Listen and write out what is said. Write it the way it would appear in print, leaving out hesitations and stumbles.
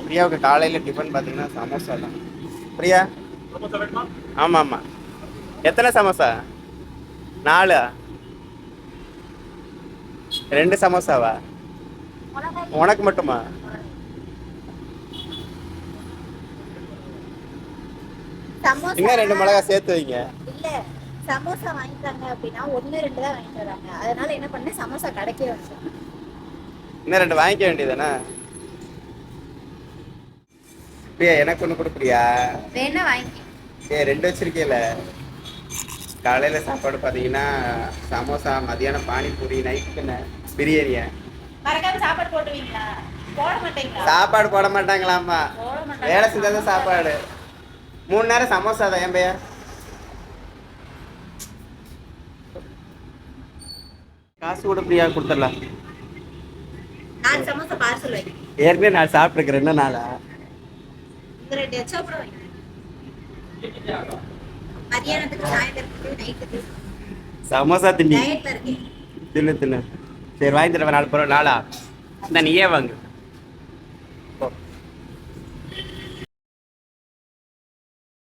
பிரியாவுக்கு காலையில் டிஃபன் பார்த்தீங்கன்னா சமோசா தான். பிரியா, ஆமாம் ஆமாம். எத்தனை சமோசா? 4. 2 சமோசாவா? உனக்கு மட்டுமா? இன்னும் 2 மிளகா சேர்த்து வைங்க. இல்ல சமோசா வாங்கிட்டாங்க அப்படின்னா 1-2 தான் வாங்கிட்டு வராங்க. அதனால என்ன பண்ண, சமோசா கடைக்கே வச்சோம். இன்னும் 2 வாங்கிக்க வேண்டியதானே? பிரியா எனக்கு ஒன்று கொடுக்குறியா? வேணா வாங்கி. 2 வச்சிருக்கேல. காலையில் சாப்பாடு பார்த்தீங்கன்னா சமோசா, மதியானம் பானிபூரி, நைட்டுக்கு பிரியாணியா? மறக்காம சாப்பாடு போட்டுவீங்களா? போட மாட்டீங்களா? சாப்பாடு போட மாட்டாங்களாமா. வேலை செஞ்சாதான் சாப்பாடு. 3 நேரம் சமோசா தான். என் பையன் காசு கூட பிரியா கொடுத்துடலாம். 4 சமோசா பார்சல் வைங்க. ஏற்கனவே நான் சாப்பிட்டுருக்கிறேன். என்ன நாளா? இந்த 2 எக்ஸ்ட்ரா கூட வைங்க. மதியானத்துக்கு, சாயந்தரத்துக்கு, நைட்டுக்கு சமோசா திண்டி டயட்ல இருக்கேன். தின்னு. சரி வாங்கி தரேன். 4 நாளா? இந்த நீயே வாங்கு.